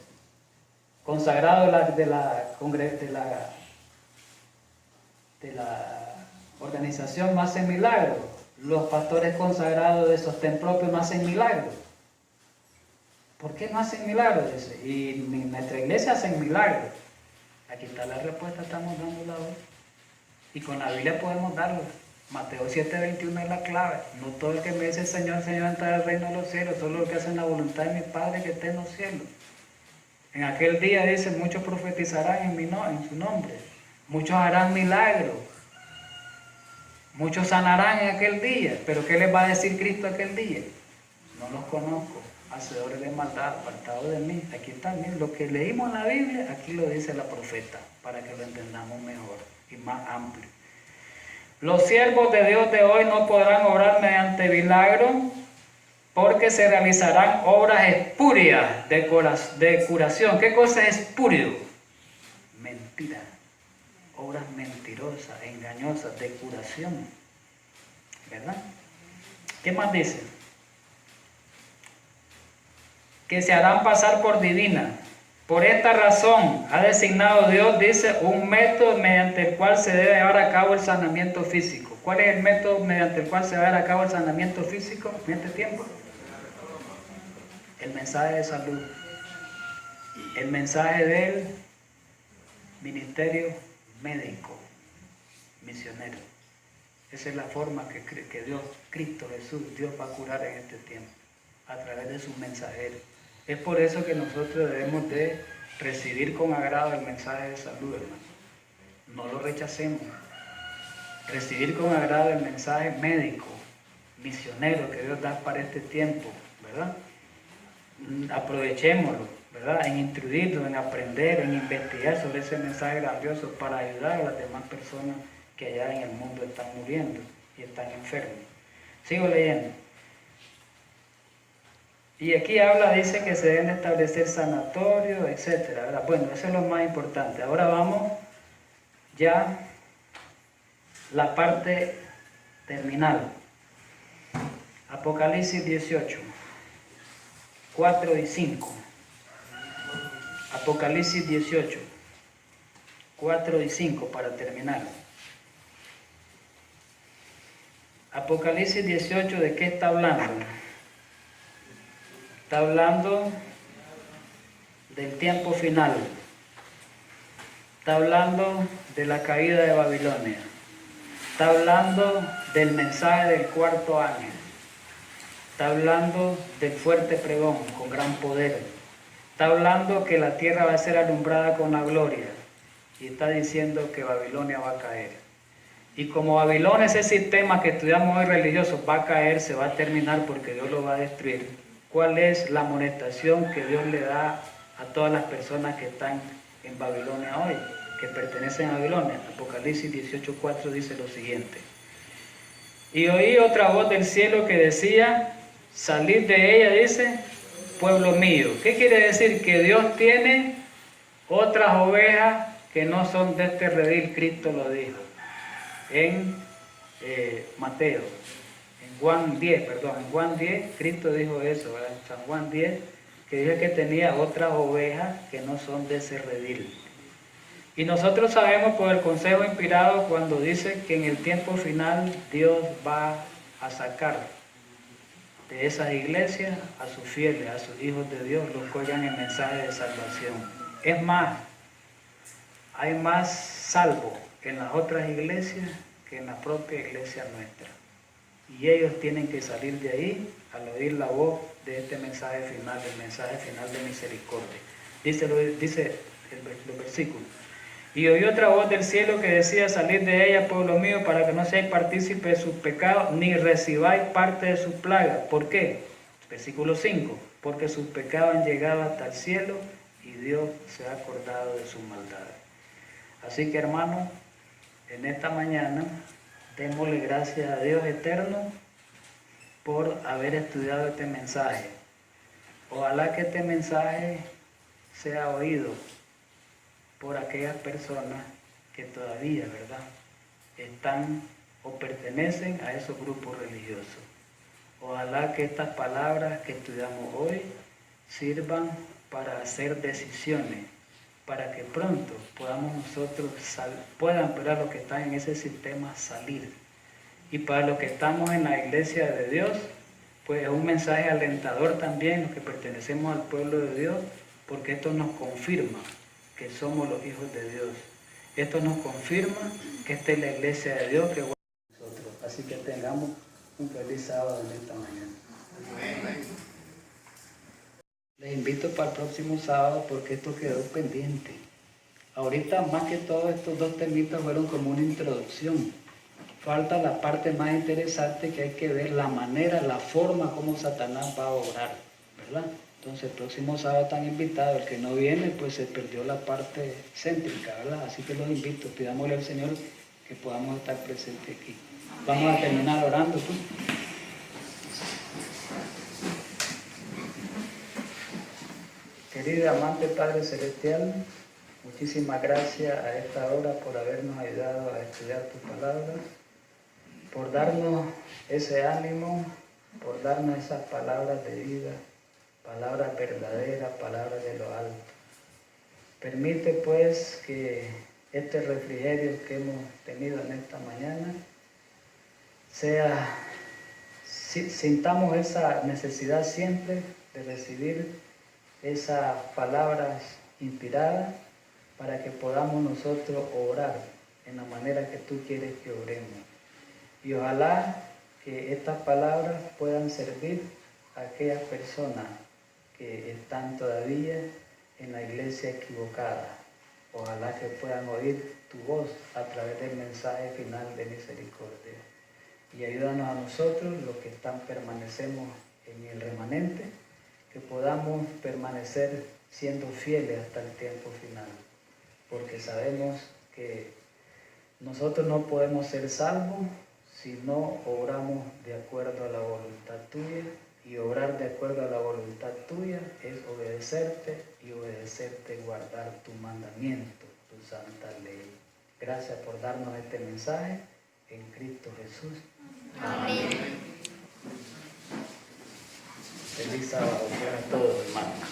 [SPEAKER 1] consagrados de la organización no hacen milagros. Los pastores consagrados de sostén propio no hacen milagros. ¿Por qué no hacen milagros? Dice. Y en nuestra iglesia hacen milagros. Aquí está la respuesta, estamos dándola hoy. Y con la Biblia podemos darla. Mateo 7:21 es la clave. No todo el que me dice Señor, Señor, entra al reino de los cielos, solo los que hacen la voluntad de mi Padre que está en los cielos. En aquel día dice, muchos profetizarán en su nombre. Muchos harán milagros. Muchos sanarán en aquel día. ¿Pero qué les va a decir Cristo aquel día? No los conozco, hacedores de maldad, apartados de mí. Aquí está, miren, lo que leímos en la Biblia, aquí lo dice la profeta, para que lo entendamos mejor y más amplio. Los siervos de Dios de hoy no podrán obrar mediante milagros, porque se realizarán obras espurias de curación. ¿Qué cosa es espurio? Mentira. Obras mentirosas, engañosas, de curación. ¿Verdad? ¿Qué más dice? Que se harán pasar por divinas. Por esta razón ha designado Dios, dice, un método mediante el cual se debe llevar a cabo el sanamiento físico. ¿Cuál es el método mediante el cual se va a llevar a cabo el sanamiento físico en este tiempo? El mensaje de salud. El mensaje del ministerio médico, misionero. Esa es la forma que Dios, Cristo Jesús, Dios va a curar en este tiempo, a través de sus mensajeros. Es por eso que nosotros debemos de recibir con agrado el mensaje de salud, hermano. No lo rechacemos. Recibir con agrado el mensaje médico, misionero que Dios da para este tiempo, ¿verdad? Aprovechémoslo, ¿verdad? En instruirnos, en aprender, en investigar sobre ese mensaje grandioso para ayudar a las demás personas que allá en el mundo están muriendo y están enfermos. Sigo leyendo. Y aquí habla, dice que se deben establecer sanatorios, etcétera, ¿verdad? Bueno, eso es lo más importante. Ahora vamos ya la parte terminal. Apocalipsis 18, 4 y 5. Apocalipsis 18, 4 y 5 para terminar. Apocalipsis 18, ¿de qué está hablando? Está hablando del tiempo final. Está hablando de la caída de Babilonia. Está hablando del mensaje del cuarto ángel. Está hablando del fuerte pregón con gran poder. Está hablando que la tierra va a ser alumbrada con la gloria. Y está diciendo que Babilonia va a caer. Y como Babilonia, ese sistema que estudiamos hoy religioso, va a caer, se va a terminar porque Dios lo va a destruir. ¿Cuál es la amonestación que Dios le da a todas las personas que están en Babilonia hoy, que pertenecen a Babilonia? Apocalipsis 18:4 dice lo siguiente. Y oí otra voz del cielo que decía, salid de ella, dice, pueblo mío. ¿Qué quiere decir? Que Dios tiene otras ovejas que no son de este redil. Cristo lo dijo en Mateo, en Juan 10, perdón, en Juan 10, Cristo dijo eso, ¿verdad? En San Juan 10, que dijo que tenía otras ovejas que no son de ese redil. Y nosotros sabemos por el consejo inspirado cuando dice que en el tiempo final Dios va a sacar de esas iglesias a sus fieles, a sus hijos de Dios, los que oigan el mensaje de salvación. Es más, hay más salvos en las otras iglesias que en la propia iglesia nuestra. Y ellos tienen que salir de ahí al oír la voz de este mensaje final, del mensaje final de misericordia. Dice el versículo. Y oí otra voz del cielo que decía: salid de ella, pueblo mío, para que no seáis partícipe de sus pecados, ni recibáis parte de sus plagas. ¿Por qué? Versículo 5. Porque sus pecados han llegado hasta el cielo y Dios se ha acordado de sus maldades. Así que, hermanos, en esta mañana démosle gracias a Dios eterno por haber estudiado este mensaje. Ojalá que este mensaje sea oído por aquellas personas que todavía, ¿verdad?, están o pertenecen a esos grupos religiosos. Ojalá que estas palabras que estudiamos hoy sirvan para hacer decisiones, para que pronto podamos nosotros puedan, para los que están en ese sistema, salir. Y para los que estamos en la iglesia de Dios, pues es un mensaje alentador también, los que pertenecemos al pueblo de Dios, porque esto nos confirma que somos los hijos de Dios. Esto nos confirma que esta es la iglesia de Dios que guarda nosotros. Así que tengamos un feliz sábado en esta mañana. Les invito para el próximo sábado porque esto quedó pendiente. Ahorita más que todo estos dos temitas fueron como una introducción. Falta la parte más interesante, que hay que ver la manera, la forma como Satanás va a obrar, ¿verdad? Entonces el próximo sábado están invitados. El que no viene pues se perdió la parte céntrica, ¿verdad? Así que los invito, pidámosle al Señor que podamos estar presentes aquí. Vamos a terminar orando, ¿tú? Querido amante Padre Celestial, muchísimas gracias a esta hora por habernos ayudado a estudiar tu palabra, por darnos ese ánimo, por darnos esas palabras de vida, palabras verdaderas, palabras de lo alto. Permite pues que este refrigerio que hemos tenido en esta mañana sintamos esa necesidad siempre de recibir esas palabras inspiradas para que podamos nosotros orar en la manera que tú quieres que oremos. Y ojalá que estas palabras puedan servir a aquellas personas que están todavía en la iglesia equivocada. Ojalá que puedan oír tu voz a través del mensaje final de misericordia. Y ayúdanos a nosotros, los que permanecemos en el remanente, que podamos permanecer siendo fieles hasta el tiempo final. Porque sabemos que nosotros no podemos ser salvos si no obramos de acuerdo a la voluntad tuya, y obrar de acuerdo a la voluntad tuya es obedecerte y obedecerte, guardar tu mandamiento, tu santa ley. Gracias por darnos este mensaje en Cristo Jesús. Amén. Feliz sábado para todos, hermanos.